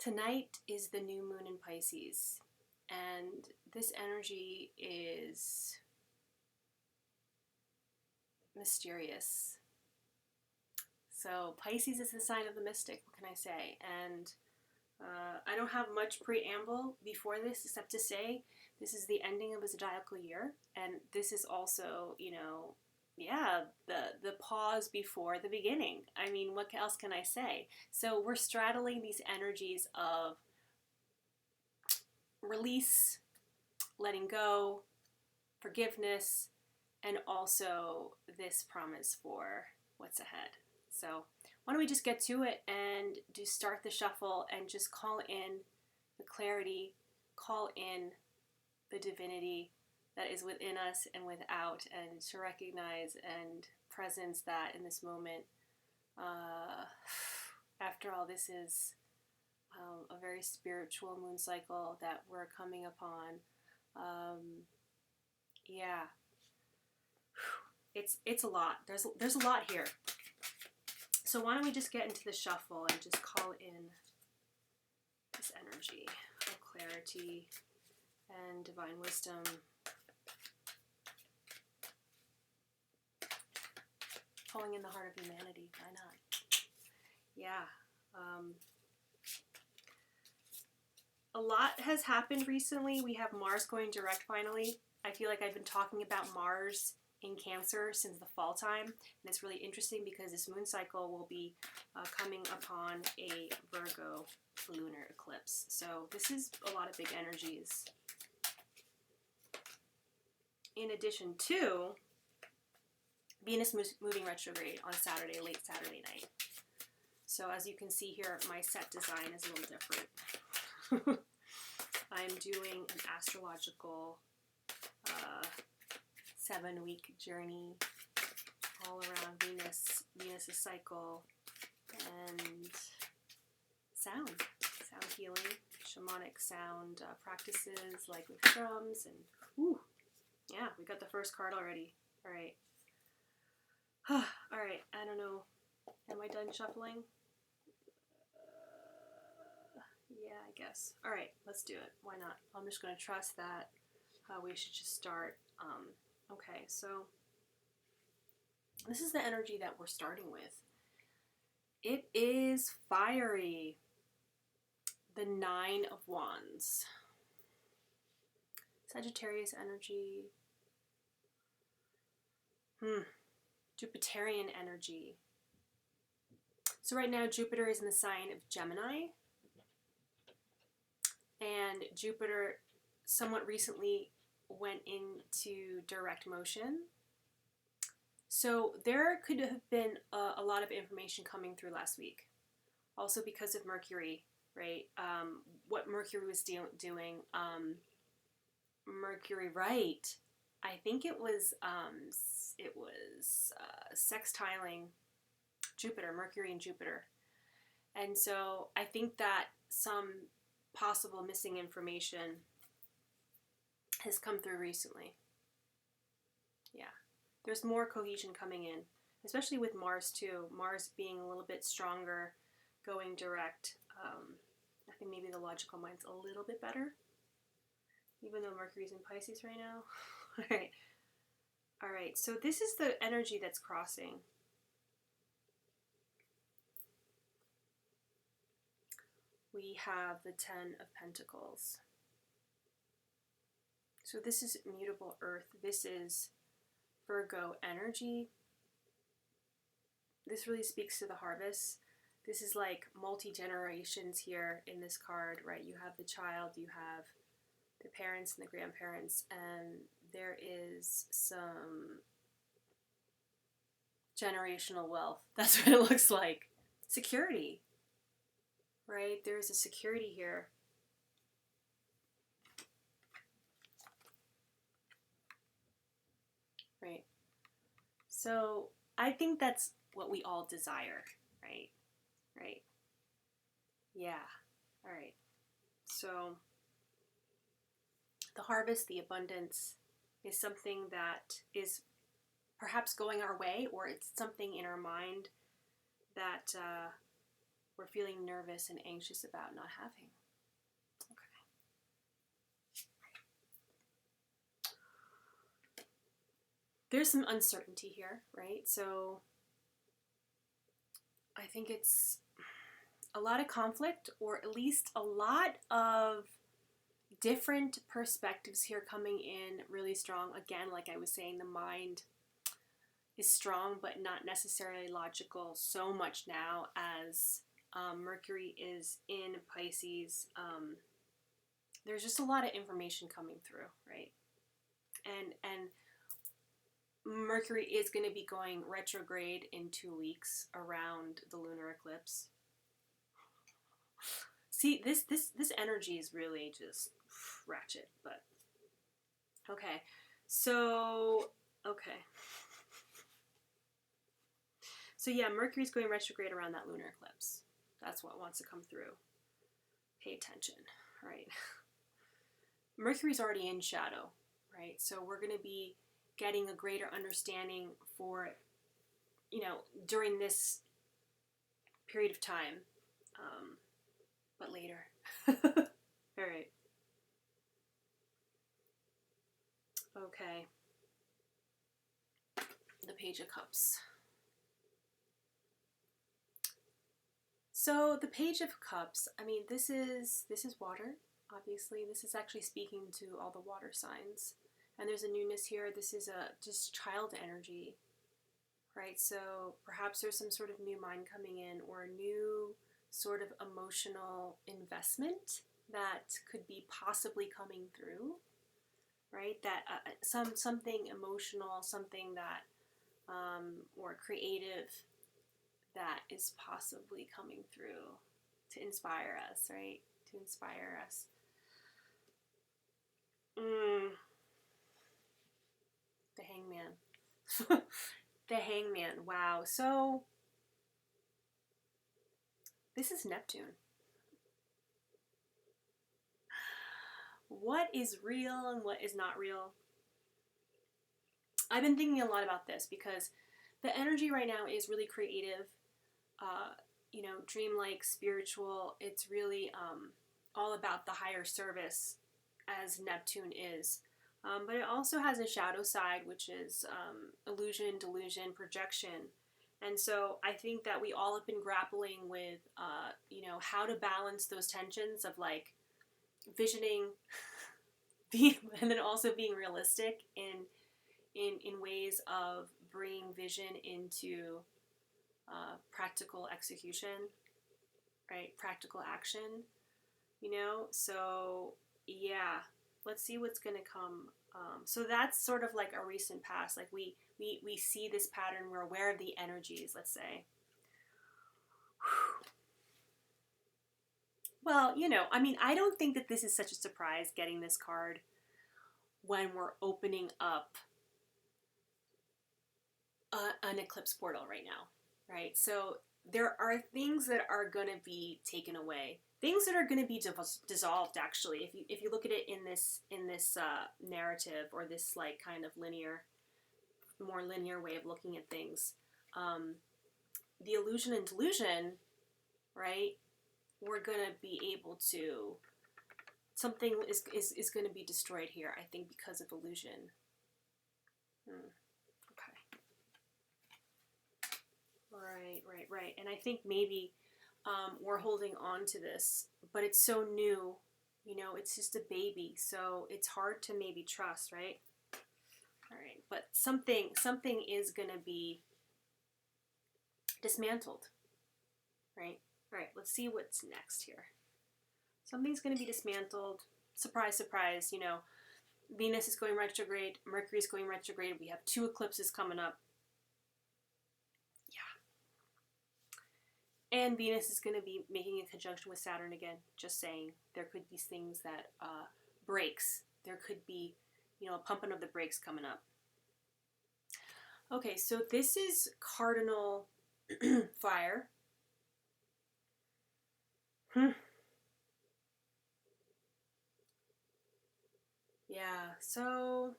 Tonight is the new moon in Pisces, and this energy is mysterious. So Pisces is the sign of the mystic, what can I say? And I don't have much preamble before this except to say this is the ending of a zodiacal year, and this is also, the pause before the beginning. I mean, what else can I say? So we're straddling these energies of release, letting go, forgiveness, and also this promise for what's ahead. So why don't we just get to it and just start the shuffle and just call in the clarity, call in the divinity that is within us and without, and to recognize and presence that in this moment. After all, this is a very spiritual moon cycle that we're coming upon. Yeah, it's a lot. There's a lot here. So why don't we just get into the shuffle and just call in this energy of clarity and divine wisdom. Calling in the heart of humanity. Why not? Yeah. A lot has happened recently. We have Mars going direct finally. I feel like I've been talking about Mars in Cancer since the fall time, and it's really interesting because this moon cycle will be coming upon a Virgo lunar eclipse. So this is a lot of big energies. In addition to Venus moving retrograde on Saturday, late Saturday night. So as you can see here, my set design is a little different. I'm doing an astrological 7-week journey all around Venus's cycle, and sound healing, shamanic sound practices like with drums, and yeah, we got the first card already. All right. All right, I don't know. Am I done shuffling? Yeah, I guess. All right, let's do it. Why not? I'm just going to trust that we should just start. Okay, so this is the energy that we're starting with. It is fiery. The 9 of Wands. Sagittarius energy. Jupiterian energy. So right now Jupiter is in the sign of Gemini. And Jupiter somewhat recently went into direct motion. So there could have been a lot of information coming through last week. Also because of Mercury, right? What Mercury was doing. Mercury, right. I think it was sextiling Jupiter, Mercury and Jupiter. And so I think that some possible missing information has come through recently. Yeah. There's more cohesion coming in, especially with Mars too. Mars being a little bit stronger, going direct. I think maybe the logical mind's a little bit better, even though Mercury's in Pisces right now. All right, so this is the energy that's crossing. We have the 10 of Pentacles. So this is mutable earth. This is Virgo energy. This really speaks to the harvest. This is like multi-generations here in this card, right? You have the child, you have the parents and the grandparents, and there is some generational wealth. That's what it looks like. Security, right? There's a security here. Right. So I think that's what we all desire, right? Right. Yeah. All right. So the harvest, the abundance is something that is perhaps going our way, or it's something in our mind that we're feeling nervous and anxious about not having. Okay. There's some uncertainty here, right? So I think it's a lot of conflict, or at least a lot of different perspectives here coming in really strong. Again, like I was saying, the mind is strong, but not necessarily logical so much now as Mercury is in Pisces. There's just a lot of information coming through, right? And Mercury is going to be going retrograde in 2 weeks around the lunar eclipse. See, this energy is really just ratchet, but okay. So, okay. So yeah, Mercury's going retrograde around that lunar eclipse. That's what wants to come through. Pay attention, right? Mercury's already in shadow, right? So we're going to be getting a greater understanding for, during this period of time, but later. All right. Okay. The Page of Cups. So the Page of Cups, I mean, this is water, obviously. This is actually speaking to all the water signs. And there's a newness here. This is just child energy, right? So perhaps there's some sort of new mind coming in, or a new sort of emotional investment that could be possibly coming through, right? That something emotional, something that, or creative, that is possibly coming through to inspire us, right? To inspire us. The Hangman. The Hangman. Wow. So this is Neptune. What is real and what is not real? I've been thinking a lot about this because the energy right now is really creative, dreamlike, spiritual. It's really all about the higher service, as Neptune is. But it also has a shadow side, which is illusion, delusion, projection. And so I think that we all have been grappling with, how to balance those tensions of like visioning, and then also being realistic in ways of bringing vision into practical execution, right? Practical action, So yeah, let's see what's going to come. So that's sort of like a recent past. Like we see this pattern. We're aware of the energies, let's say. Well, I don't think that this is such a surprise getting this card when we're opening up an eclipse portal right now, right? So there are things that are going to be taken away, things that are going to be dissolved. Actually, if you look at it in this narrative, or this like kind of more linear way of looking at things, the illusion and delusion, right? We're going to be able to, something is going to be destroyed here, I think, because of illusion. Okay. Right. And I think maybe we're holding on to this, but it's so new, it's just a baby, so it's hard to maybe trust, right? All right, but something is going to be dismantled, right? All right, let's see what's next here. Something's going to be dismantled. Surprise, surprise, Venus is going retrograde, Mercury is going retrograde. We have 2 eclipses coming up. Yeah. And Venus is going to be making a conjunction with Saturn again. Just saying, there could be things that breaks. There could be, a pumping of the brakes coming up. Okay, so this is cardinal fire. Yeah, so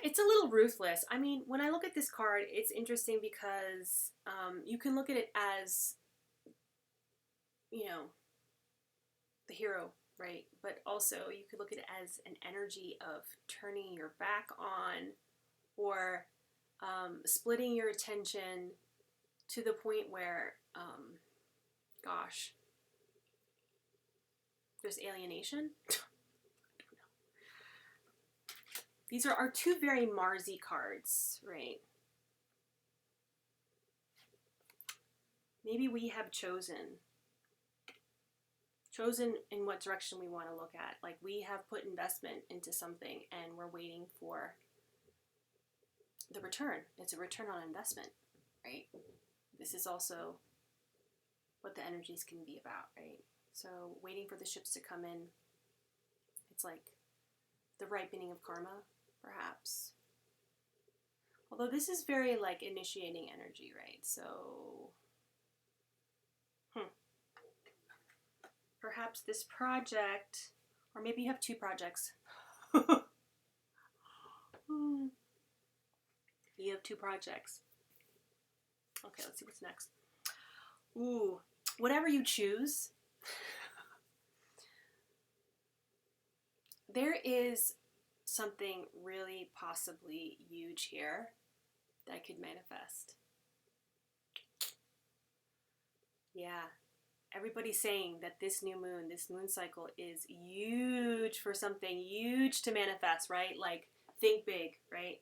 it's a little ruthless. I mean, when I look at this card, it's interesting because you can look at it as, you know, the hero, right? But also you could look at it as an energy of turning your back on, or splitting your attention to the point where, gosh, there's alienation. These are our two very Marsy cards, right? Maybe we have chosen in what direction we want to look at. Like, we have put investment into something and we're waiting for the return. It's a return on investment, right? This is also what the energies can be about, right? So waiting for the ships to come in, it's like the ripening of karma, perhaps. Although this is very like initiating energy, right? So perhaps this project, or maybe you have two projects. You have two projects. Okay, let's see what's next. Ooh, whatever you choose, there is something really possibly huge here that could manifest. Yeah. Everybody's saying that this new moon, this moon cycle is huge for something huge to manifest, right? Like, think big, right?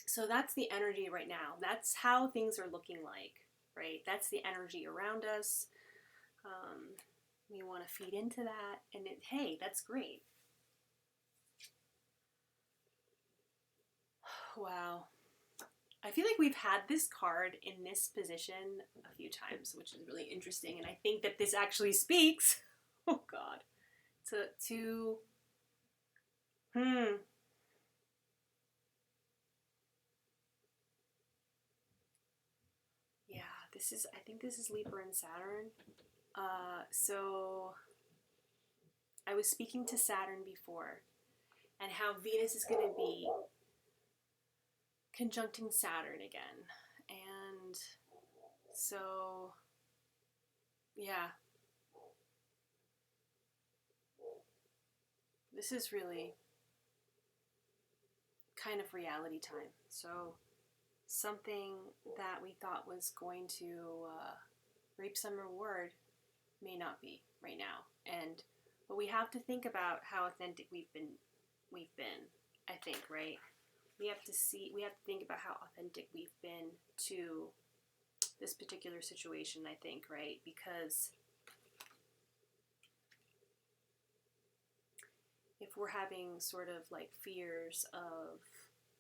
So that's the energy right now. That's how things are looking like, right? That's the energy around us. We want to feed into that, and hey, that's great. Wow. I feel like we've had this card in this position a few times, which is really interesting, and I think that this actually speaks, oh God, to yeah, I think this is Libra and Saturn. So I was speaking to Saturn before, and how Venus is going to be conjuncting Saturn again. And so, yeah, this is really kind of reality time. So something that we thought was going to reap some reward may not be right now. But we have to think about how authentic we've been, I think, right? We have to think about how authentic we've been to this particular situation, I think, right? Because if we're having sort of like fears of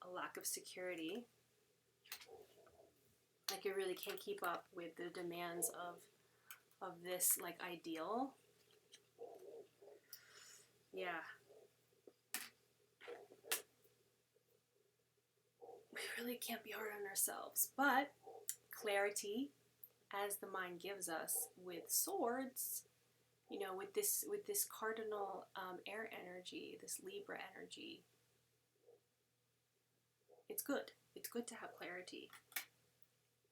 a lack of security, like you really can't keep up with the demands of this like ideal. Yeah. We really can't be hard on ourselves. But clarity, as the mind gives us with swords, you know, with this cardinal air energy, this Libra energy, it's good. It's good to have clarity.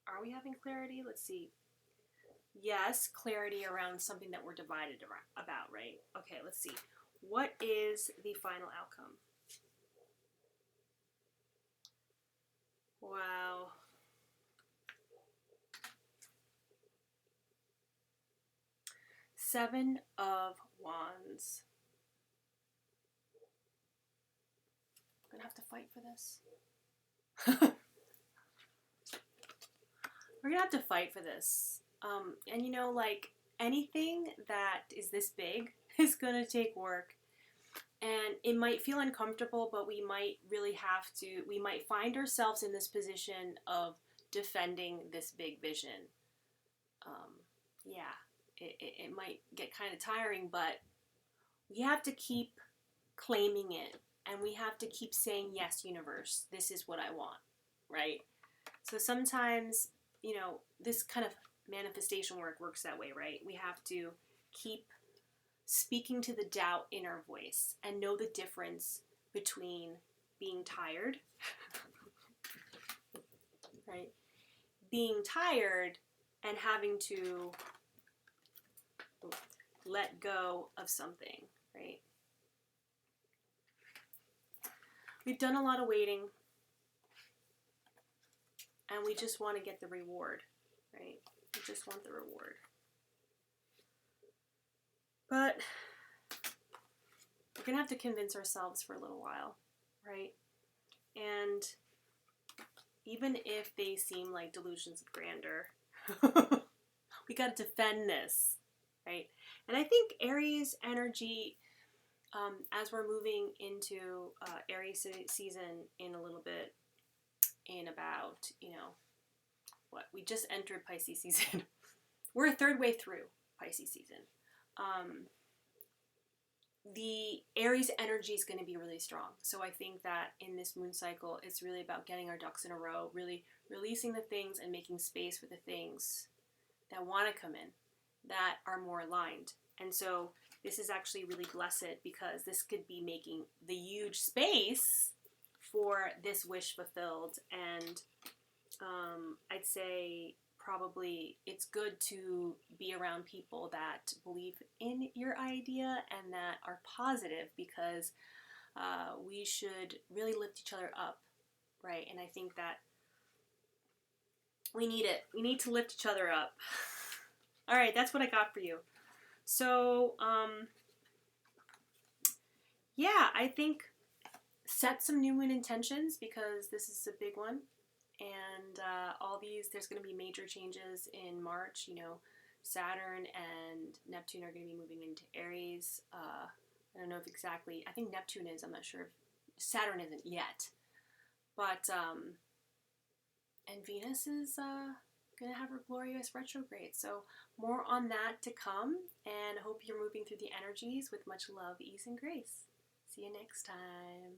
Are we having clarity? Let's see. Yes, clarity around something that we're divided about, right? Okay, let's see. What is the final outcome? Wow. Seven of Wands. I'm gonna have to fight for this. We're gonna have to fight for this. And you know, like, anything that is this big is gonna take work. And it might feel uncomfortable, but we might find ourselves in this position of defending this big vision. Yeah, it might get kind of tiring, but we have to keep claiming it. And we have to keep saying, yes, universe, this is what I want, right? So sometimes, you know, this kind of manifestation work works that way, right? We have to keep speaking to the doubt in our voice and know the difference between being tired, right? Being tired and having to let go of something, right? We've done a lot of waiting, and we just want to get the reward, right? We just want the reward. But we're going to have to convince ourselves for a little while, right? And even if they seem like delusions of grandeur, we got to defend this, right? And I think Aries energy, as we're moving into Aries season in a little bit, in about, what? We just entered Pisces season. We're a third way through Pisces season. The Aries energy is going to be really strong. So I think that in this moon cycle, it's really about getting our ducks in a row, really releasing the things and making space for the things that want to come in, that are more aligned. And so this is actually really blessed, because this could be making the huge space for this wish fulfilled. And I'd say probably it's good to be around people that believe in your idea and that are positive, because we should really lift each other up, right? And I think that we need it. We need to lift each other up. All right, that's what I got for you. So, yeah, I think set some new moon intentions, because this is a big one. And there's going to be major changes in March. Saturn and Neptune are going to be moving into Aries. I don't know if exactly, I think Neptune is, I'm not sure if Saturn isn't yet. But, and Venus is going to have her glorious retrograde. So more on that to come, and I hope you're moving through the energies with much love, ease, and grace. See you next time.